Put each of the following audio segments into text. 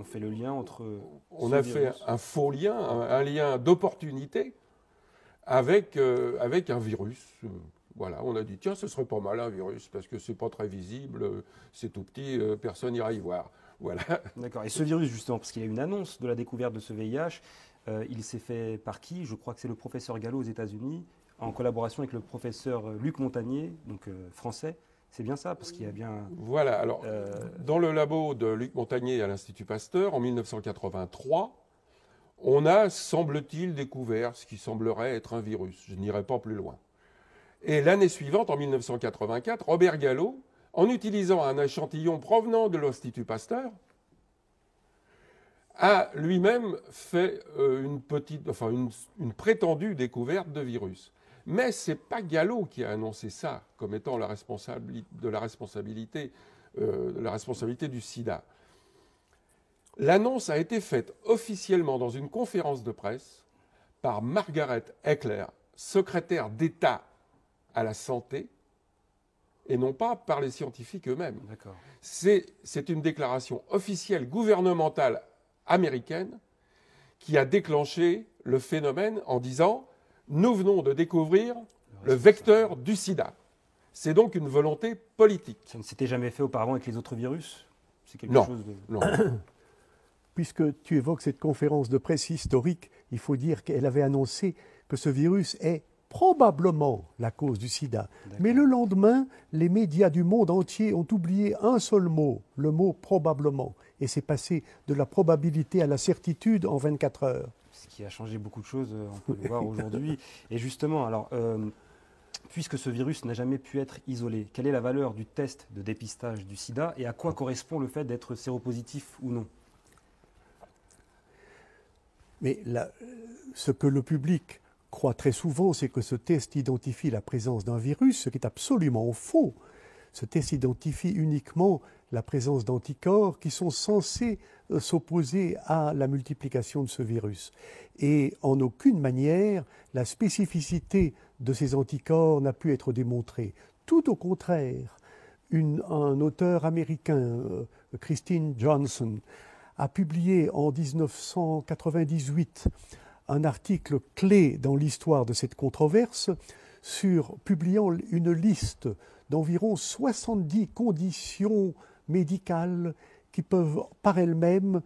On fait le lien entre... On a fait un faux lien, un lien d'opportunité avec un virus. Voilà, on a dit, tiens, ce serait pas mal un virus, parce que c'est pas très visible, c'est tout petit, personne n'ira y voir. Voilà. D'accord. Et ce virus, justement, parce qu'il y a une annonce de la découverte de ce VIH, il s'est fait par qui? Je crois que c'est le professeur Gallo aux États-Unis, en collaboration avec le professeur Luc Montagnier, donc français. C'est bien ça, parce qu'il y a bien... Voilà, alors, dans le labo de Luc Montagnier à l'Institut Pasteur, en 1983, on a, semble-t-il, découvert ce qui semblerait être un virus. Je n'irai pas plus loin. Et l'année suivante, en 1984, Robert Gallo, en utilisant un échantillon provenant de l'Institut Pasteur, a lui-même fait une prétendue découverte de virus. Mais ce n'est pas Gallo qui a annoncé ça comme étant la responsabilité du sida. L'annonce a été faite officiellement dans une conférence de presse par Margaret Eckler, secrétaire d'État à la santé, et non pas par les scientifiques eux-mêmes. C'est une déclaration officielle gouvernementale américaine qui a déclenché le phénomène en disant « Nous venons de découvrir le vecteur du sida ». C'est donc une volonté politique. Ça ne s'était jamais fait auparavant avec les autres virus? C'est quelque chose de... Non. Puisque tu évoques cette conférence de presse historique, il faut dire qu'elle avait annoncé que ce virus est probablement la cause du sida. Mais le lendemain, les médias du monde entier ont oublié un seul mot, le mot probablement. Et c'est passé de la probabilité à la certitude en 24 heures. Ce qui a changé beaucoup de choses, on peut le voir aujourd'hui. Et justement, alors, puisque ce virus n'a jamais pu être isolé, quelle est la valeur du test de dépistage du sida et à quoi correspond le fait d'être séropositif ou non? Mais ce que le public croit très souvent, c'est que ce test identifie la présence d'un virus, ce qui est absolument faux. Ce test identifie uniquement la présence d'anticorps qui sont censés s'opposer à la multiplication de ce virus. Et en aucune manière, la spécificité de ces anticorps n'a pu être démontrée. Tout au contraire, un auteur américain, Christine Johnson, a publié en 1998 un article clé dans l'histoire de cette controverse, publiant une liste d'environ 70 conditions médicales qui peuvent par elles-mêmes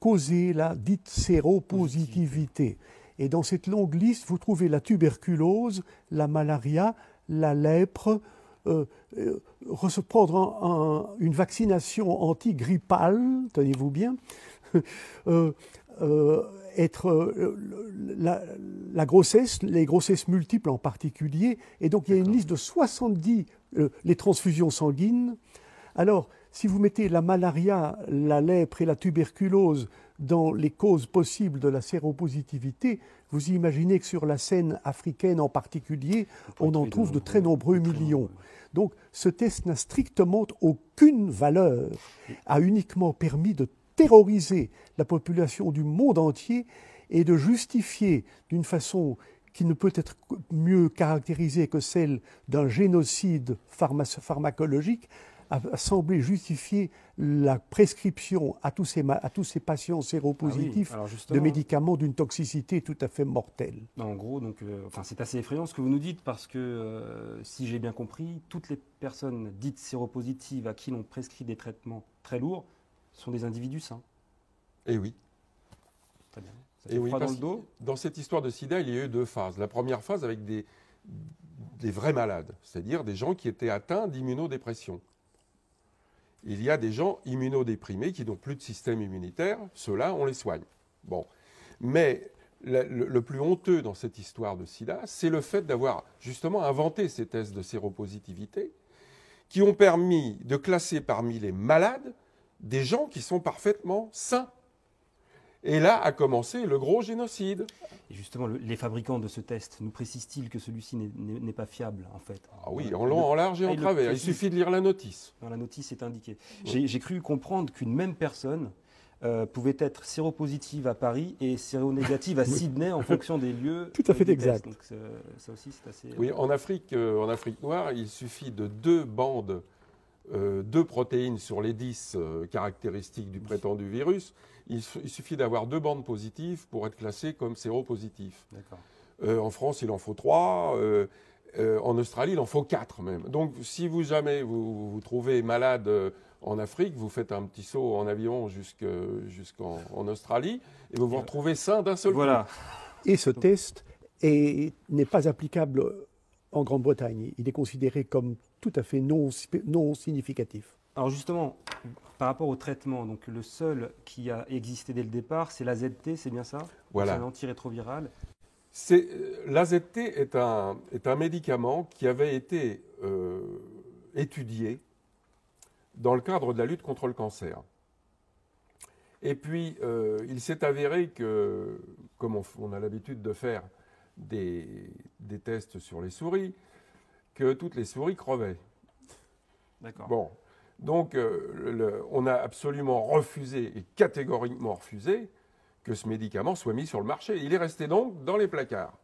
causer la dite séropositivité. Et dans cette longue liste, vous trouvez la tuberculose, la malaria, la lèpre, prendre une vaccination antigrippale, tenez-vous bien, la grossesse, les grossesses multiples en particulier, et donc il y a une liste de 70, les transfusions sanguines. Alors, si vous mettez la malaria, la lèpre et la tuberculose dans les causes possibles de la séropositivité, vous imaginez que sur la scène africaine en particulier, on en trouve de très nombreux millions. Donc, ce test n'a strictement aucune valeur, a uniquement permis de terroriser la population du monde entier et de justifier d'une façon qui ne peut être mieux caractérisée que celle d'un génocide pharmacologique, a semblé justifier la prescription à tous ces patients séropositifs de médicaments d'une toxicité tout à fait mortelle. En gros, donc, c'est assez effrayant ce que vous nous dites parce que, si j'ai bien compris, toutes les personnes dites séropositives à qui l'on prescrit des traitements très lourds sont des individus sains. Eh oui. Très bien. Ça fait froid dans le dos. Dans cette histoire de sida, il y a eu deux phases. La première phase avec des vrais malades, c'est-à-dire des gens qui étaient atteints d'immunodépression. Il y a des gens immunodéprimés qui n'ont plus de système immunitaire. Ceux-là, on les soigne. Bon. Mais le plus honteux dans cette histoire de sida, c'est le fait d'avoir justement inventé ces tests de séropositivité qui ont permis de classer parmi les malades des gens qui sont parfaitement sains. Et là a commencé le gros génocide. Et justement, les fabricants de ce test nous précisent-ils que celui-ci n'est pas fiable, en fait? Ah oui, en long, en large et en travers. Il suffit de lire la notice. Dans la notice, c'est indiqué. Oui. J'ai cru comprendre qu'une même personne pouvait être séropositive à Paris et séronégative à Sydney en fonction des lieux. Tout à fait exact. Donc, ça aussi, c'est assez... Oui, en Afrique noire, il suffit de 2 bandes 2 protéines sur les 10 caractéristiques du prétendu virus, il suffit d'avoir 2 bandes positives pour être classé comme séropositif. En France, il en faut 3. En Australie, il en faut 4 même. Donc, si jamais vous trouvez malade en Afrique, vous faites un petit saut en avion jusqu'en Australie et vous vous retrouvez sain d'un seul coup. Et ce test n'est pas applicable en Grande-Bretagne. Il est considéré comme tout à fait non significatif. Alors justement, par rapport au traitement, donc le seul qui a existé dès le départ, c'est l'AZT, c'est bien ça? Voilà. C'est un antirétroviral. L'AZT est un médicament qui avait été étudié dans le cadre de la lutte contre le cancer. Et puis, il s'est avéré que, comme on a l'habitude de faire des tests sur les souris, que toutes les souris crevaient. D'accord. Bon, donc on a absolument refusé, et catégoriquement refusé, que ce médicament soit mis sur le marché. Il est resté donc dans les placards.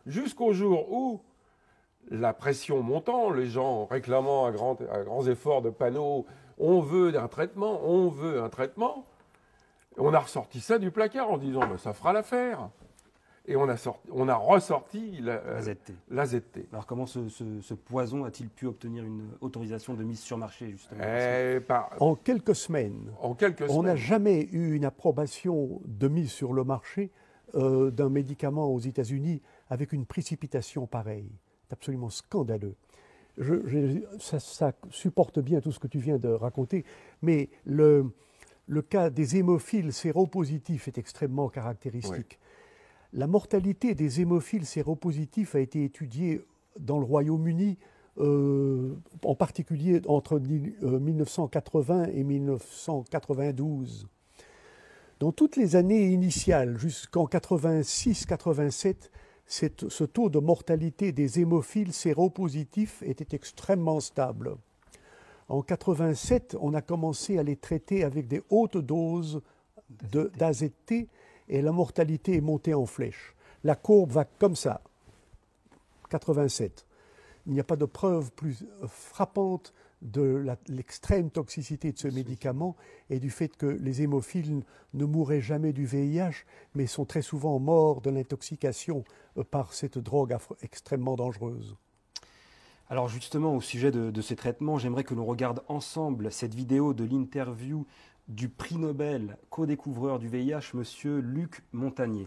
Jusqu'au jour où, la pression montant, les gens réclamant à grands efforts de panneaux, on veut un traitement, on veut un traitement, on a ressorti ça du placard en disant ben, ça fera l'affaire. Et on a ressorti l'AZT. Alors comment ce poison a-t-il pu obtenir une autorisation de mise sur marché justement? En quelques semaines. On n'a jamais eu une approbation de mise sur le marché d'un médicament aux États-Unis avec une précipitation pareille. C'est absolument scandaleux. Ça supporte bien tout ce que tu viens de raconter, mais le cas des hémophiles séropositifs est extrêmement caractéristique. Oui. La mortalité des hémophiles séropositifs a été étudiée dans le Royaume-Uni, en particulier entre 1980 et 1992. Dans toutes les années initiales, jusqu'en 86-87, ce taux de mortalité des hémophiles séropositifs était extrêmement stable. En 87, on a commencé à les traiter avec des hautes doses d'AZT et la mortalité est montée en flèche. La courbe va comme ça, 87. Il n'y a pas de preuve plus frappante de l'extrême toxicité de ce médicament et du fait que les hémophiles ne mourraient jamais du VIH, mais sont très souvent morts de l'intoxication par cette drogue extrêmement dangereuse. Alors justement, au sujet de ces traitements, j'aimerais que l'on regarde ensemble cette vidéo de l'interview du prix Nobel co-découvreur du VIH, M. Luc Montagnier.